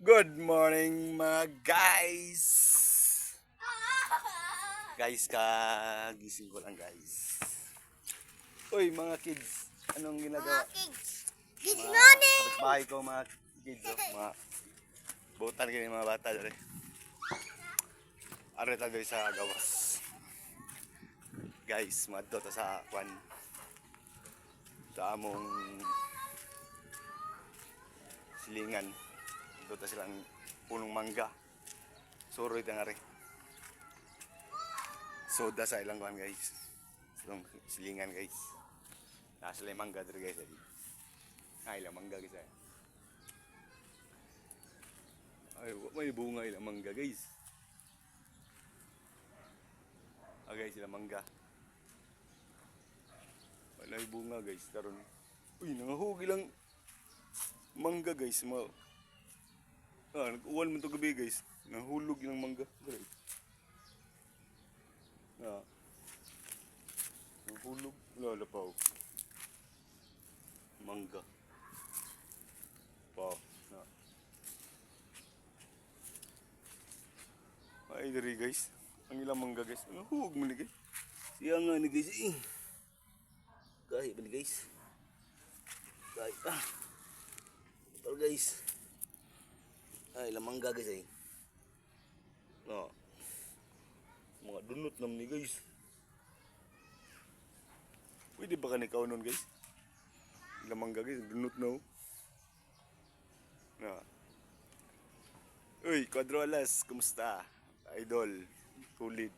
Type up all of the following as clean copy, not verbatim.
Good morning mga guys! Guys, kagising ko lang guys. Uy mga kids, anong ginagawa? Kids. Good Mga morning! kapitbahay ko mga kids, mga butan ganyan mga bata dali. Areta dali sa gawas. Guys, madto ta sa kwan. Sa among silingan. Dito silang punong mangga. Suroy ta nga rin. Soda sa ilang kwan guys. Silang silingan guys. Nasa lang mangga dito guys. Ay, ilang mangga guys. Ay, may bunga ilang mangga guys. Guys, ilang mangga. Wala yung bunga guys. Karon. Uy, nangahug ilang mangga guys. Nag-uwan mo ito gabi guys. Nahulog ilang mangga. Guys. Nahulog. Wala pa. Mangga. Wow. Ay, dari guys. Ang ilang mangga guys. Nahulog mo ni guys. Siya nga ni guys. Kahit ba ni guys. Kahit pa. Pero guys. Ay, ilang mangga guys eh. Mga dunot naman ni guys. Pwede ba ka ni kaunon guys? Ilang mangga guys. Dunot na Uy, Quadrolas, kumusta? Idol, tulid.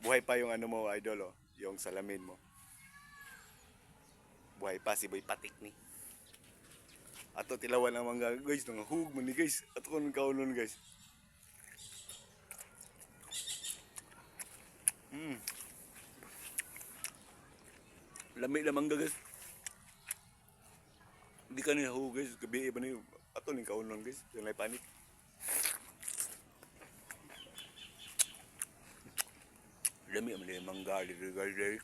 Buhay pa yung ano mo, idol, oh. Yung salamin mo. Buhay pa si Boy Patik ni. Ato tilawan ang mangga guys, nang hug man ni guys. Ato kon kaunon guys. Lami na mangga guys. Hindi ka niya hug guys, gabi ba ni ato ning kaunon guys. Yung may panik. Lami man ni mangga dito guys.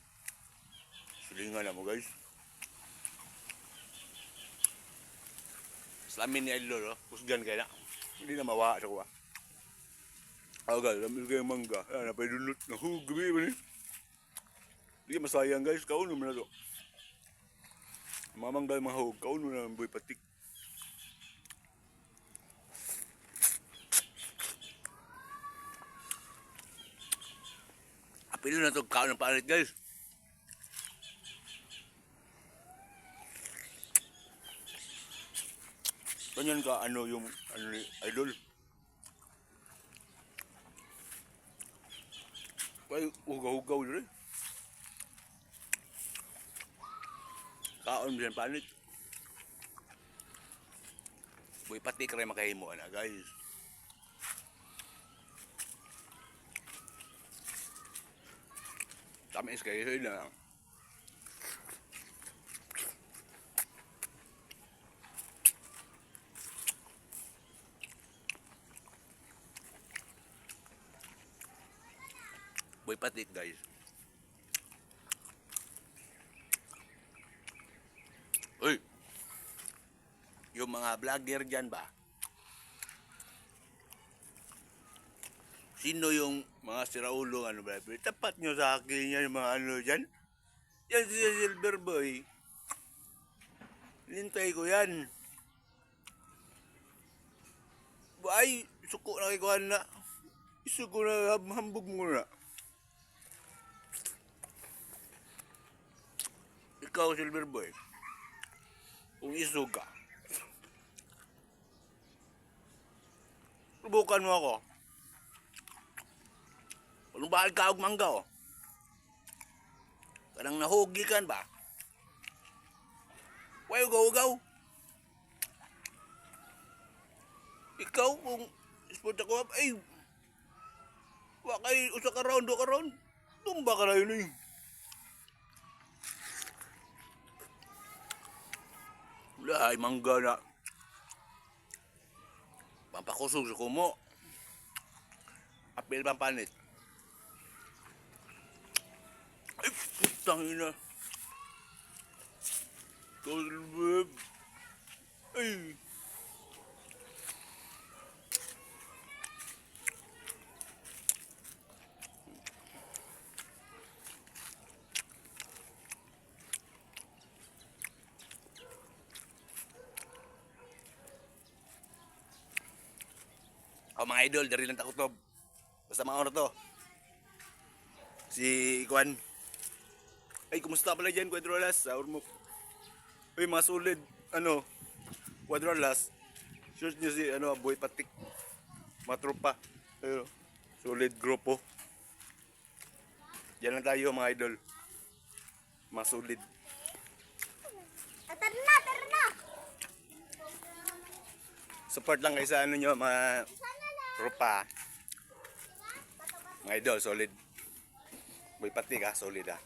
Silingan na mo guys. Salamin ni idol, oh. Kusgan kaya na. Hindi na mawa sa kuha. Guys, lami kayo mangga. Napay dunot na hug gabi ba ni. Hindi masayang guys, kaunon mo na to. Mamanggal mahog, kaunon na ng Boy Patik. Apilo na to, kaon ng panit guys. Ganyan ka, ano yung, ano ni idol. Ay, ugaw-ugaw rin. Kaon biyan panit. Boy Patik rin makahimo na guys. Tamis kayo na. Boy Patik guys. Uy, yung mga vlogger dyan ba? Sino yung mga siraulong ano ba? Tapat nyo sa akin yan yung mga ano dyan. Yan si Silver Boy. Lintay ko yan. Ay, suko na kay na. Isuko na, hambog mo na. Ikaw, Silver Boy. Kung isog ka. Subukan mo ako. Kung bakit ka og mangga, oh. Kanang nahugi kan ba? Way ugaw-ugaw. Ikaw, kung sport ako, ay, wakay, usa ka round, 2 ka round. Tumba ka na yun eh. Wala, ay mangga na. Pampakusog sa kumo. Apil pang panit. Ay, putang ina. Ay. O mga idol, dari lang takutob. Basta mga ano to. Si Kwan. Ay, kumusta pala dyan, Quadralas? Sa Ormoc. Uy, mga solid, ano, Quadralas. Search nyo si, ano, Boy Patik. Mga tropa. Ayun, solid grupo. Yan lang tayo, mga idol. Mga solid. Tara na, tara na. Support lang kayo sa ano nyo, mga tropa. Mga idol, solid. Boy Patik ha, solid ha.